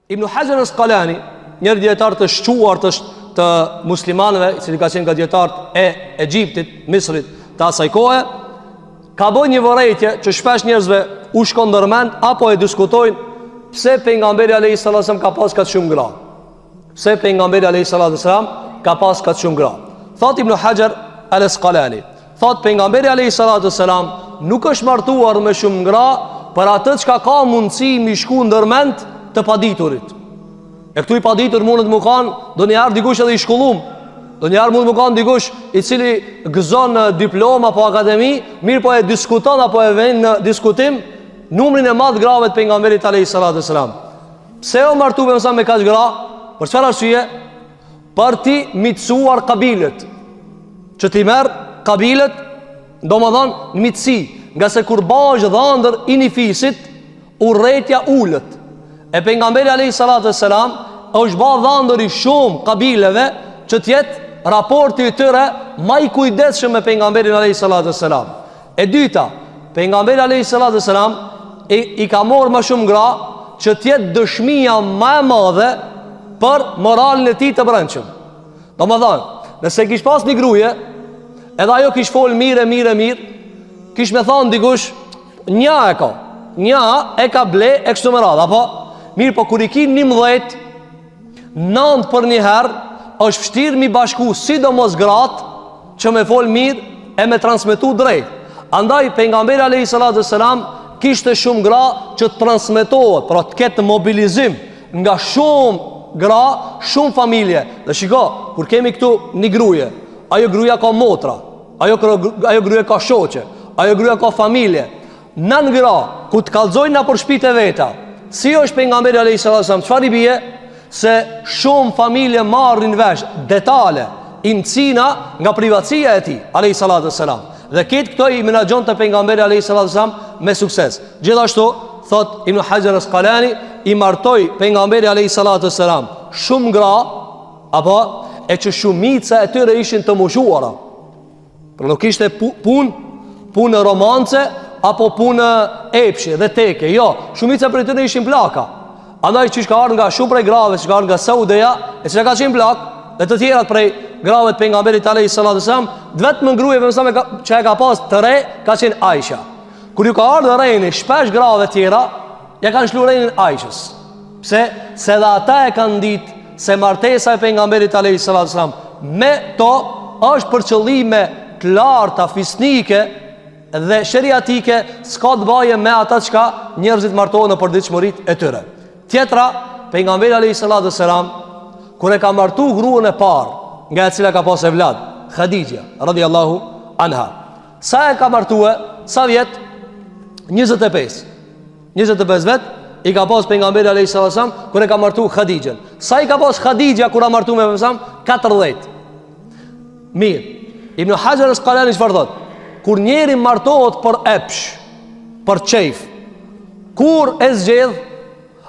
Ibn Hajar al-Asqalani, njëri dietar të shquar të muslimanëve, i cili ka qenë nga dietarët e Egjiptit, Misrit, të asaj kohe, ka bërë një vërejtje që shpesh njerëzve u shkon ndërmend apo e diskutojnë pse pejgamberi alayhis salam ka pas kaq shumë gra. Pse pejgamberi alayhis salam ka pas kaq shumë gra. Thot Ibn Hajar al-Asqalani, thot pejgamberi alayhis salam nuk është martuar me shumë gra për atë çka ka mundësi mi shku ndërmend të paditurit. E këtu i paditur mundet më kanë, do njëherë dikush edhe i shkollum, do njëherë mund më kanë dikush i cili gëzon diploma apo akademi, mirë po e diskuton apo e vjen në diskutim numrin e madh grave të pejgamberit alayhis salam. Pse u martu me kaq gra? Për çfarë arsye? Për ti mitësuar kabilet, që ti merr kabilet, domethënë mitësi, nga se kur bash dhëndër i një fisit, urrëtia ulët. E pejgamberi alayhis salam është bërë dhëndër i shumë kabileve që tjetë raporti i tyre më i kujdesshëm me pejgamberin alayhis salam. E dyta, pejgamberi alayhis salam i ka marrë më shumë gra që tjetë dëshmia më e madhe për moralin e tij të brendshëm. Domethënë, nëse kish pas një gruaje, edhe ajo kish fol mirë, kish me thonë dikush, një e ka ble e kështu me radhë, apo mirë, po kur i ki 11, 9 për një herë, është vështirë mi bashku sidomos gratë që me fol mirë e me transmetu drejt. Andaj pejgamberi alayhis salam kishte shumë gra që transmetohet, pra të ketë mobilizim nga shumë gra, shumë familje. Dhe shiko, kur kemi këtu një gruje, ajo gruja ka motra, ajo gruja ka shoqe, ajo gruja ka familje. Nën gra, ku të kallzojnë në për shpite veta, si është pejgamberi alayhis salam, çfarë i bie? Se shumë familje marrin vesh detale, imcina nga privatësia e tij alayhis salam. Dhe këtë këto i menaxhon të pejgamberi alayhis salam me sukses. Gjithashtu thot Ibn Hajar al-Asqalani, i martoi pejgamberi alayhis salam shumë gra, apo e që shumica e tyre ishin të moshuara. Por nuk ishte punë romance apo punë epshi dhe teke. Jo, shumica prej tyre ishin plaka. Andaj që ka ardhur nga shumë prej grave, që ka ardhur nga Saudeja, e që ka qenë plak, dhe të tjerat prej grave të pejgamberit alayhis salam, vetëm grujeve që e ka pas të re, ka qenë Aisha. Kur ju ka ardhur rejni, shpesh grave tjera, ja kanë shlu rejnin Aishës. Pse? Se dhe ata e kanë ditë se martesa e pejgamberit alayhis salam me to është për qëllime të larta, fisnike dhe sheriatike, s'ka të baje me ata çka njerëzit martohen në përditshmëritë e tyre. Tjetra, pejgamberi alayhis salam kur e ka martu gruën e parë, nga e cila ka pas evlad, Khadija radhiyallahu anha. Sa e ka martue? Sa vjet? 25 vet i ka pas pejgamberi alayhis salam kur e ka martu Khadijën. Sa i ka pas Khadija kur a martu me pejgamberin? 40. Mirë. Ibn Hajar al-Asqalani çfarë thot? Kur njeri martohet për epsh, për çejf, kur e zgjedh?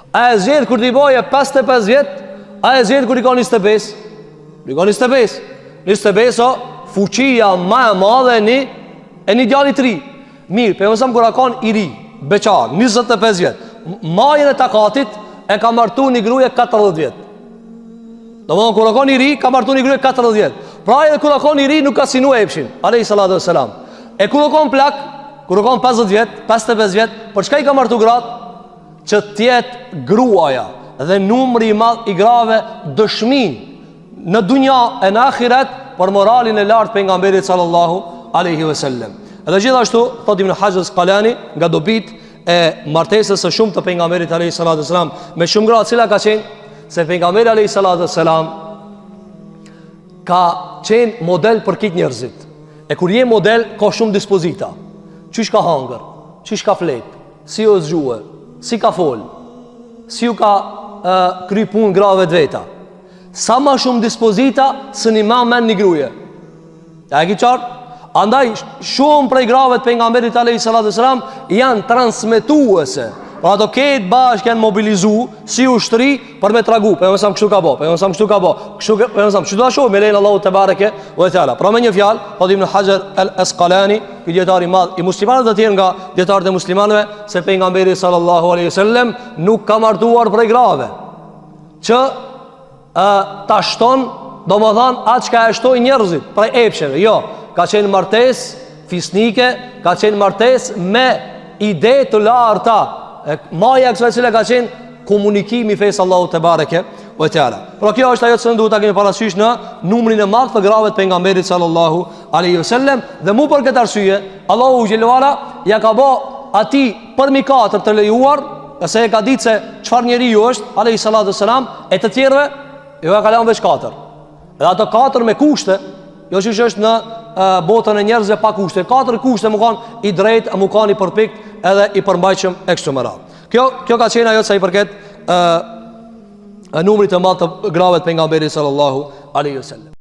A e zgjedh kur t'i boje 55 vjet? A e zgjedh kur i ka 25? I ka 25. 25 o fuqia më e madhe e një djali të ri. Mirë, për mësëm kur a kanë i ri, beqar, 25 vjet, majën e takatit e ka martu një gruje 40 vjet. Do më kur a kanë i ri, ka martu një gruje 40 vjet. Pra edhe kur a kanë i ri nuk ka sinu e epshin alayhis salam. E kur a kanë plak, kur a kanë 50 vjet, 55 vjet, për çka i ka martu gratë? Që tjetë gruaja dhe numri i madh i grave dëshmi në dunja e në ahiret për moralin e lartë pejgamberit sallallahu alaihi wasallam. Edhe gjithashtu thot Ibn Hajar al-Asqalani nga dobit e martesës së shumë të pejgamberit alayhis salam me shumë gra, cila ka qenë se pejgamberi alayhis salam ka qenë model për këtë njerëzit. E kur je model ka shumë dispozita. Çish ka hangër, çish ka flet, si u zgjuar, si ka fol, si u ka kry pun grave të veta. Sa ma shumë dispozita së një ma men një gruje. Ja e ki qartë? Andaj shumë prej grave të pejgamberit alayhis salam janë transmetuese. Pra ato ketë bashkë janë mobilizu si ushtri për me tragu. Për mësam kështu ka bo, për mësam kështu ka bo, për mësam kështu da shumë me lejnë Allahu te bareke u e thala. Pra me një fjalë, thot Ibn Hajar al-Asqalani, i djetari madh i muslimanëve dhe tjerë nga djetarët e muslimanëve, se pejgamberi sallallahu alaihi wasallam nuk ka martuar prej grave. që ta shton, do më thanë, atë që ka e shtoj njerëzit prej epsheve. Jo, ka qenë martes fisnike, ka qenë martes me ide të larta. Maja kësaj cile ka qenë komunikimi fejës Allahu te bareke ve teala. Por kjo është ajo që duhet ta kemi parasysh në numrin e madh të grave të pejgamberit sallallahu alaihi wasallam, dhe mu për këtë arsye Allahu xhelalu ala ja ka bë atij për mi 4 të lejuar, se e ka ditë se çfarë njeriu është alayhi salatu wasalam, e të tjerëve jo ja ka lënë veç 4. Dhe ato 4 me kushte, jo që është në botën e njerëzve pa kushte. 4 kushte më kanë i drejtë, më kanë i përpikt edhe i përmbajtshëm e kështu me radhë. Kjo ka qenë ajo sa i përket numrit të madh të grave të pejgamberit sallallahu alaihi wasallam.